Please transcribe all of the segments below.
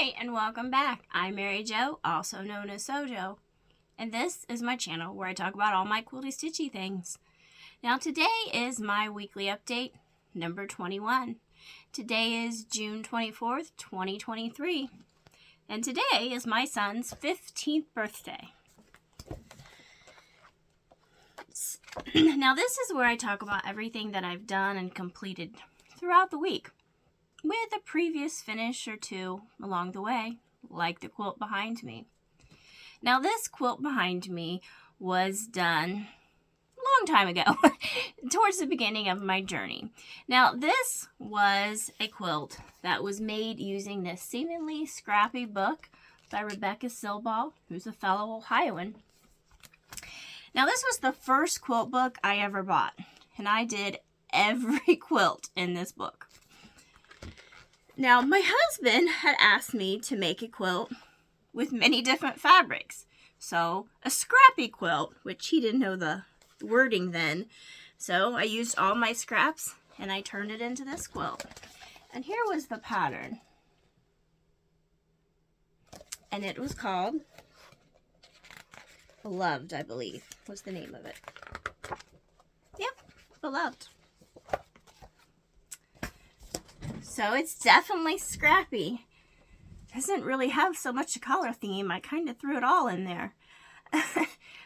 Hi, and welcome back. I'm Mary Jo, also known as Sojo, and this is my channel where I talk about all my quilty stitchy things. Now today is my weekly update, number 21. Today is June 24th, 2023, and today is my son's 15th birthday. Now this is where I talk about everything that I've done and completed throughout the week, with a previous finish or two along the way, like the quilt behind me. Now this quilt behind me was done a long time ago, towards the beginning of my journey. Now this was a quilt that was made using this seemingly scrappy book by Rebecca Silball, who's a fellow Ohioan. Now this was the first quilt book I ever bought, and I did every quilt in this book. Now, my husband had asked me to make a quilt with many different fabrics. So, a scrappy quilt, which he didn't know the wording then. So, I used all my scraps and I turned it into this quilt. And here was the pattern. And it was called Beloved, I believe, was the name of it. Yep, Beloved. So it's definitely scrappy. Doesn't really have so much a color theme. I kind of threw it all in there.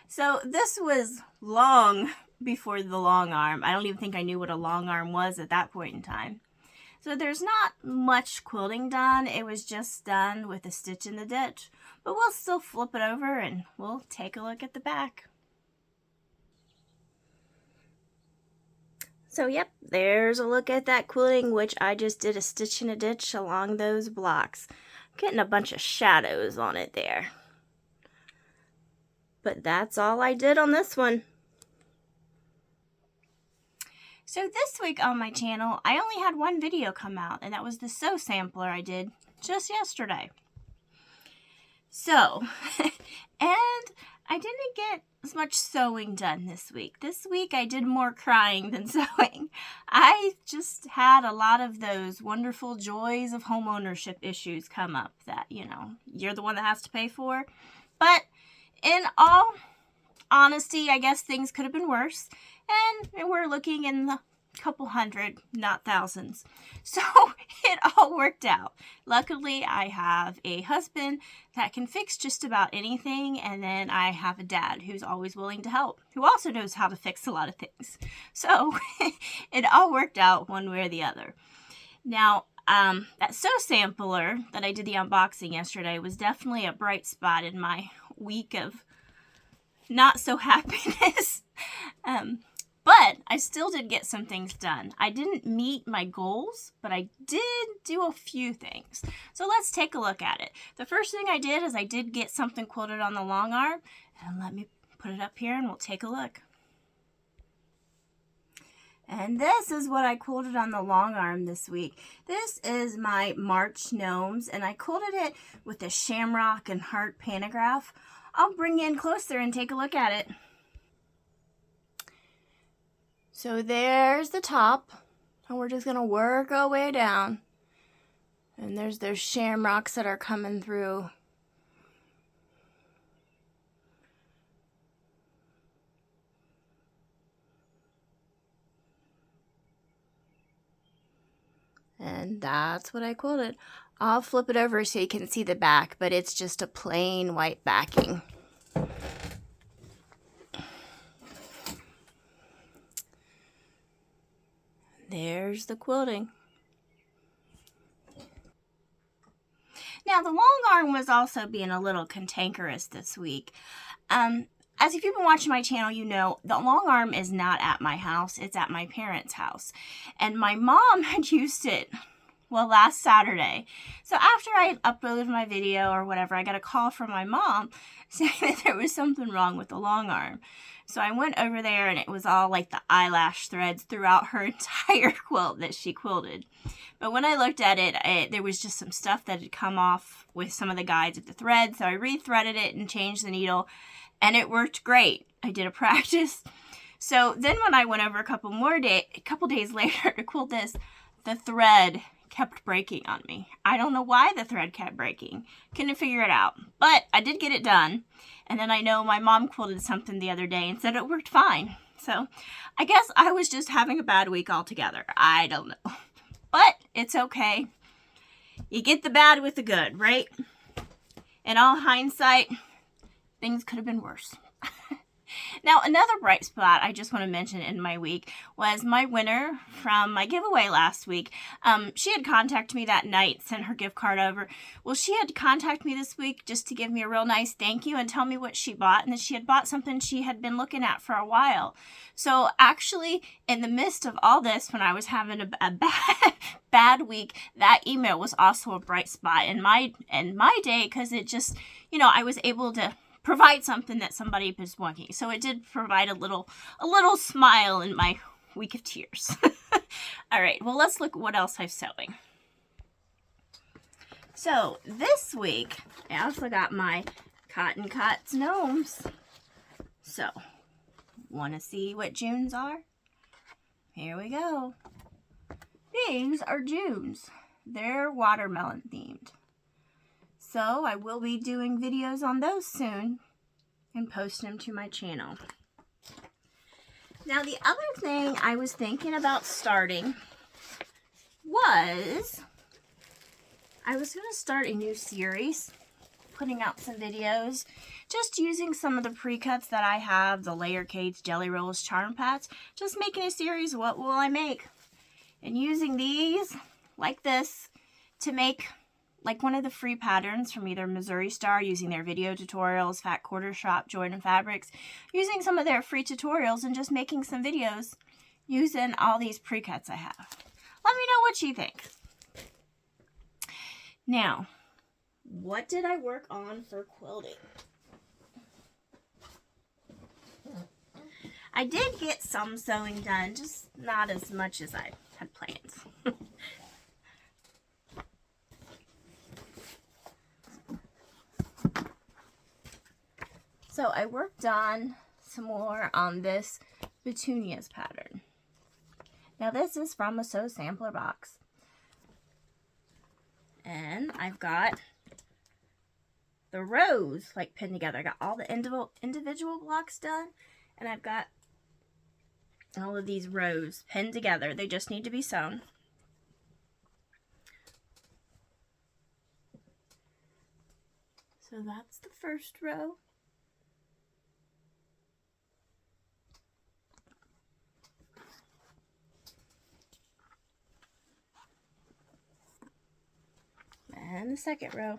So this was long before the long arm. I don't even think I knew what a long arm was at that point in time. So there's not much quilting done. It was just done with a stitch in the ditch. But we'll still flip it over and we'll take a look at the back. So yep, there's a look at that quilting, which I just did a stitch in a ditch along those blocks. Getting a bunch of shadows on it there. But that's all I did on this one. So this week on my channel, I only had one video come out, and that was the sew sampler I did just yesterday. So, and I didn't get as much sewing done this week. This week I did more crying than sewing. I just had a lot of those wonderful joys of home ownership issues come up that, you know, you're the one that has to pay for. But in all honesty, I guess things could have been worse. And we're looking in the couple hundred, not thousands. So it all worked out. Luckily, I have a husband that can fix just about anything, and then I have a dad who's always willing to help, who also knows how to fix a lot of things. So it all worked out one way or the other. Now, that sew sampler that I did the unboxing yesterday was definitely a bright spot in my week of not so happiness. But I still did get some things done. I didn't meet my goals, but I did do a few things. So let's take a look at it. The first thing I did is I did get something quilted on the long arm. And let me put it up here and we'll take a look. And this is what I quilted on the long arm this week. This is my March Gnomes, and I quilted it with the shamrock and heart pantograph. I'll bring you in closer and take a look at it. So there's the top, and we're just going to work our way down. And there's those shamrocks that are coming through. And that's what I quilted. I'll flip it over so you can see the back, but it's just a plain white backing. There's the quilting. Now, the long arm was also being a little cantankerous this week. As if you've been watching my channel, you know the long arm is not at my house. It's at my parents' house. And my mom had used it, well, last Saturday. So after I uploaded my video or whatever, I got a call from my mom saying that there was something wrong with the long arm. So I went over there, and it was all like the eyelash threads throughout her entire quilt that she quilted. But when I looked at it, there was just some stuff that had come off with some of the guides of the thread. So I re-threaded it and changed the needle, and it worked great. I did a practice. So then when I went over a couple days later to quilt this, the thread kept breaking on me. I don't know why the thread kept breaking. Couldn't figure it out. But I did get it done. And then I know my mom quilted something the other day and said it worked fine. So I guess I was just having a bad week altogether. I don't know. But it's okay. You get the bad with the good, right? In all hindsight, things could have been worse. Now, another bright spot I just want to mention in my week was my winner from my giveaway last week. She had contacted me that night, sent her gift card over. Well, she had contacted me this week just to give me a real nice thank you and tell me what she bought, and that she had bought something she had been looking at for a while. So actually, in the midst of all this, when I was having a bad week, that email was also a bright spot in my day, because it just, I was able to provide something that somebody was wanting. So it did provide a little smile in my week of tears. All right, well, let's look at what else I'm sewing. So this week, I also got my Cotton Cuts Gnomes. So, want to see what Junes are? Here we go. These are Junes. They're watermelon themed. So I will be doing videos on those soon and posting them to my channel. Now, the other thing I was thinking about starting was I was going to start a new series, putting out some videos, just using some of the pre-cuts that I have, the layer cakes, jelly rolls, charm pats, just making a series, what will I make? And using these, like this, to make like one of the free patterns from either Missouri Star, using their video tutorials, Fat Quarter Shop, Jordan Fabrics, using some of their free tutorials and just making some videos using all these pre-cuts I have. Let me know what you think. Now, what did I work on for quilting? I did get some sewing done, just not as much as I had planned. So I worked on some more on this petunias pattern. Now this is from a sew sampler box. And I've got the rows like pinned together. I got all the individual blocks done, and I've got all of these rows pinned together. They just need to be sewn. So that's the first row. And the second row.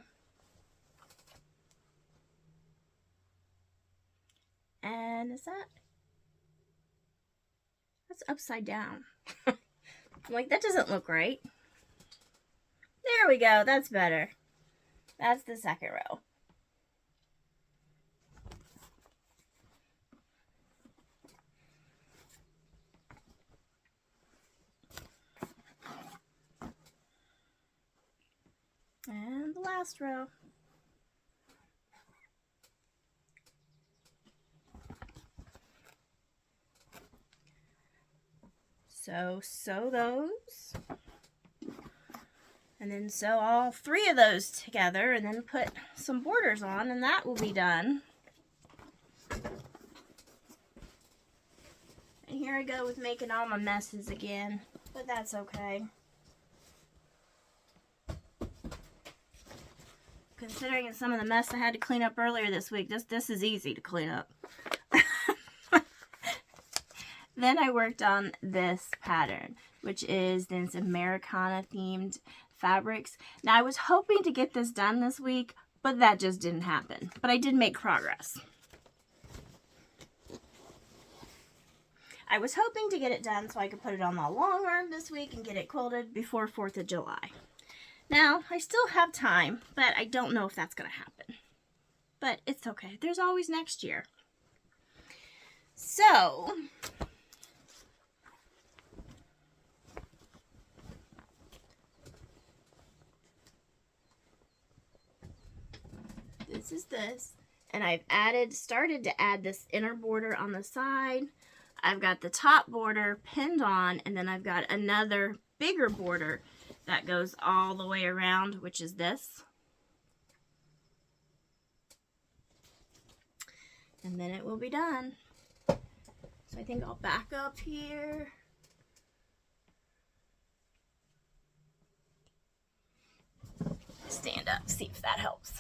And is that's upside down. I'm like, that doesn't look right. There we go, that's better. That's the second row. And the last row. So sew those, and then sew all three of those together, and then put some borders on, and that will be done. And here I go with making all my messes again, but that's okay. Considering some of the mess I had to clean up earlier this week, this is easy to clean up. Then I worked on this pattern, which is this Americana themed fabrics. Now I was hoping to get this done this week, but that just didn't happen. But I did make progress. I was hoping to get it done so I could put it on the long arm this week and get it quilted before 4th of July. Now, I still have time, but I don't know if that's going to happen. But it's okay. There's always next year. So, this is this. And I've started to add this inner border on the side. I've got the top border pinned on, and then I've got another bigger border that goes all the way around, which is this. And then it will be done. So I think I'll back up here. Stand up, see if that helps.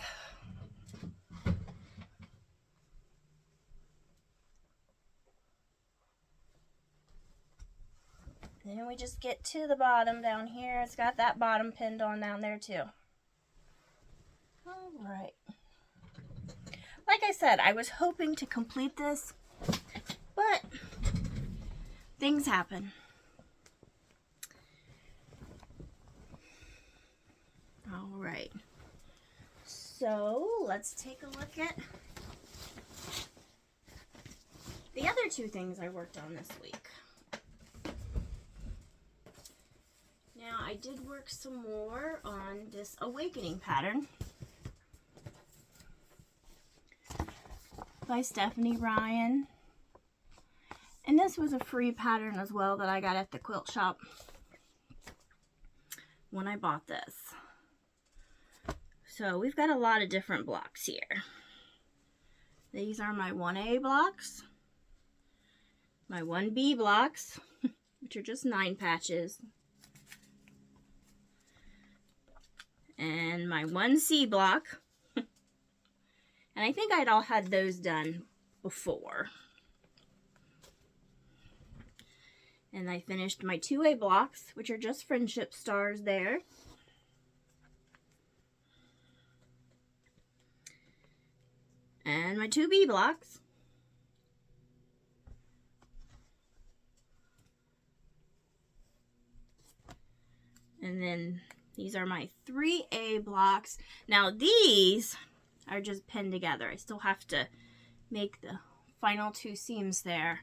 Then we just get to the bottom down here. It's got that bottom pinned on down there too. All right. Like I said, I was hoping to complete this, but things happen. All right. So let's take a look at the other two things I worked on this week. Now, I did work some more on this awakening pattern by Stephanie Ryan. And this was a free pattern as well that I got at the quilt shop when I bought this. So we've got a lot of different blocks here. These are my 1A blocks, my 1B blocks, which are just 9 patches, and my 1C block. And I think I'd all had those done before. And I finished my 2A blocks, which are just friendship stars there. And my 2B blocks. And then these are my 3A blocks. Now these are just pinned together. I still have to make the final 2 seams there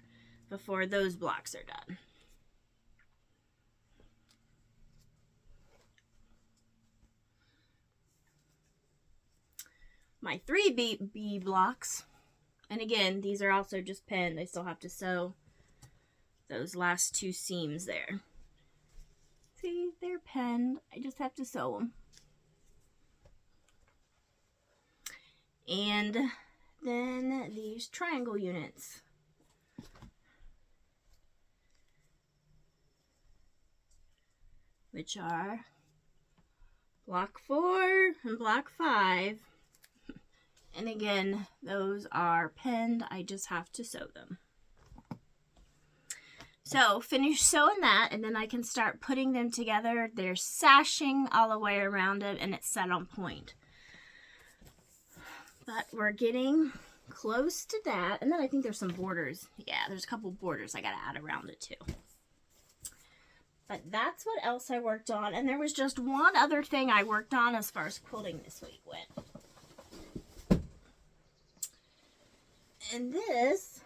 before those blocks are done. My 3B blocks, and again, these are also just pinned. I still have to sew those last 2 seams there. See, they're pinned. I just have to sew them. And then these triangle units. Which are block 4 and block 5. And again, those are pinned. I just have to sew them. So finish sewing that, and then I can start putting them together. They're sashing all the way around it, and it's set on point. But we're getting close to that. And then I think there's some borders. Yeah, there's a couple borders I got to add around it too. But that's what else I worked on. And there was just one other thing I worked on as far as quilting this week went. And this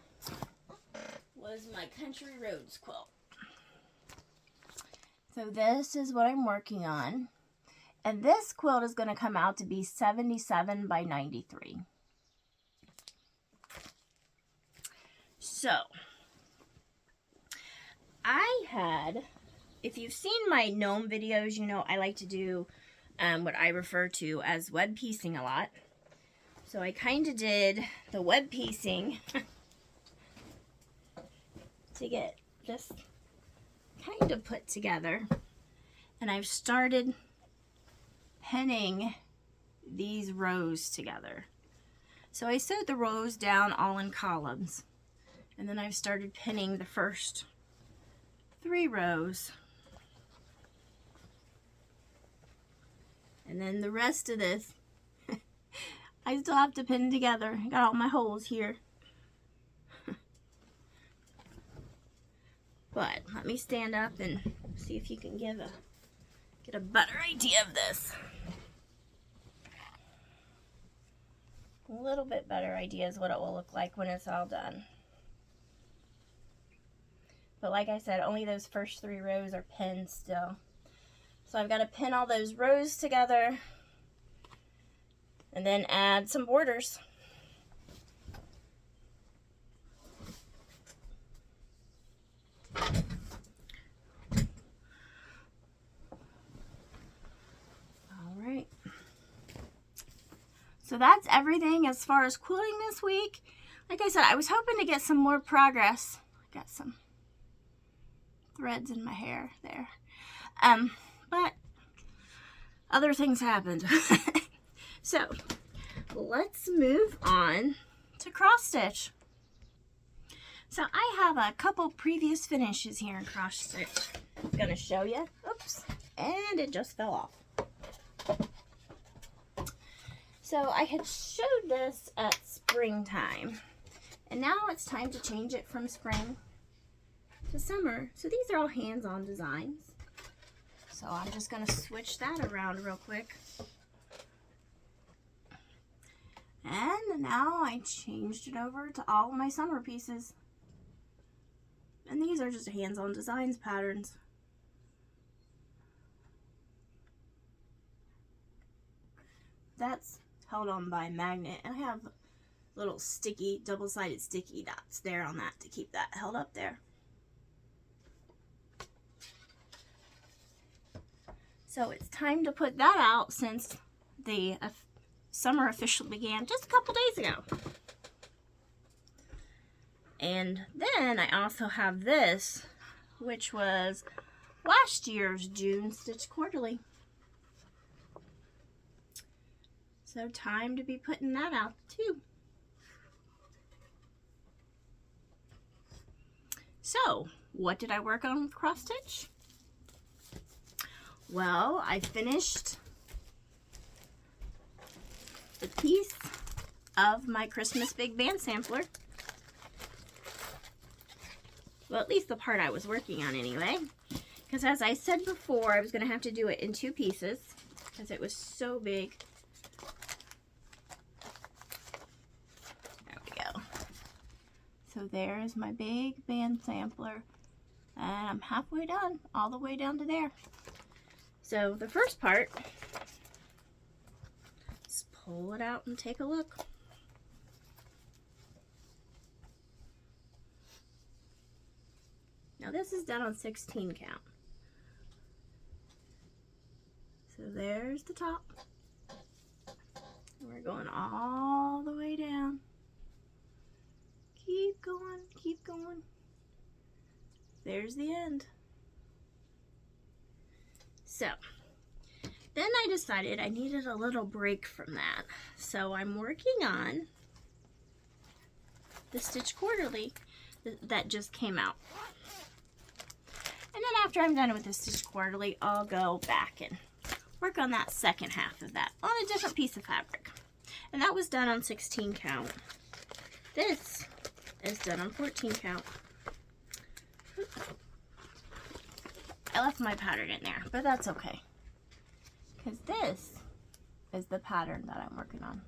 was my Country Roads quilt. So this is what I'm working on. And this quilt is going to come out to be 77 by 93. So, I had, if you've seen my gnome videos, you know I like to do what I refer to as web piecing a lot. So I kind of did the web piecing to get this kind of put together. And I've started pinning these rows together. So I sewed the rows down all in columns. And then I've started pinning the first 3 rows. And then the rest of this I still have to pin together. I got all my holes here. But let me stand up and see if you can get a better idea of this. A little bit better idea is what it will look like when it's all done. But like I said, only those first 3 rows are pinned still. So I've got to pin all those rows together and then add some borders. So that's everything as far as quilting this week. Like I said, I was hoping to get some more progress. I got some threads in my hair there. But other things happened. So let's move on to cross stitch. So I have a couple previous finishes here in cross stitch. I'm gonna show you. Oops, and it just fell off. So I had showed this at springtime, and now it's time to change it from spring to summer. So these are all hands-on designs. So I'm just gonna switch that around real quick. And now I changed it over to all my summer pieces. And these are just hands-on designs patterns. That's held on by a magnet, and I have little sticky, double-sided sticky dots there on that to keep that held up there. So it's time to put that out since the summer officially began just a couple days ago. And then I also have this, which was last year's June Stitch Quarterly. So time to be putting that out too. So what did I work on with cross stitch? Well, I finished the piece of my Christmas Big Band sampler. Well, at least the part I was working on anyway. Because as I said before, I was going to have to do it in 2 pieces because it was so big. There we go. So there's my big band sampler. And I'm halfway done, all the way down to there. So the first part, let's pull it out and take a look. Now this is done on 16 count. So there's the top. And we're going all the way down. Keep going, keep going. There's the end. So then I decided I needed a little break from that. So I'm working on the Stitch Quarterly that just came out. And then after I'm done with the Stitch Quarterly, I'll go back and work on that second half of that on a different piece of fabric. And that was done on 16 count. This is done on 14 count. I left my pattern in there, but that's okay. Because this is the pattern that I'm working on.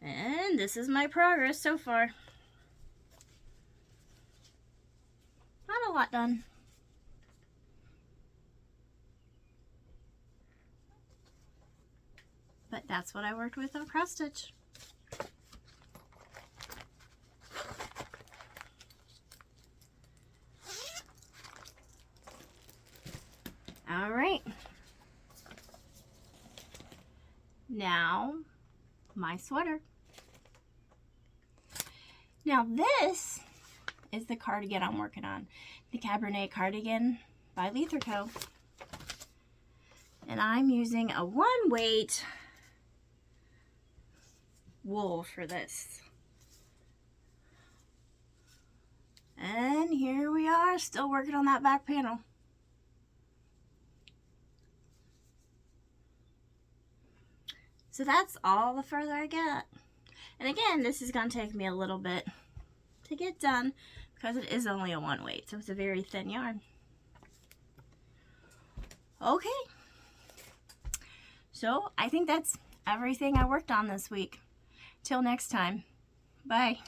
And this is my progress so far. Not a lot done. But that's what I worked with on cross stitch. All right. Now, my sweater. Now this is the cardigan I'm working on. The Cabernet cardigan by Lether Co. And I'm using a 1-weight wool for this. And here we are, still working on that back panel. So that's all the further I get. And again, this is going to take me a little bit to get done because it is only a 1-weight, so it's a very thin yarn. Okay. So I think that's everything I worked on this week. Till next time. Bye.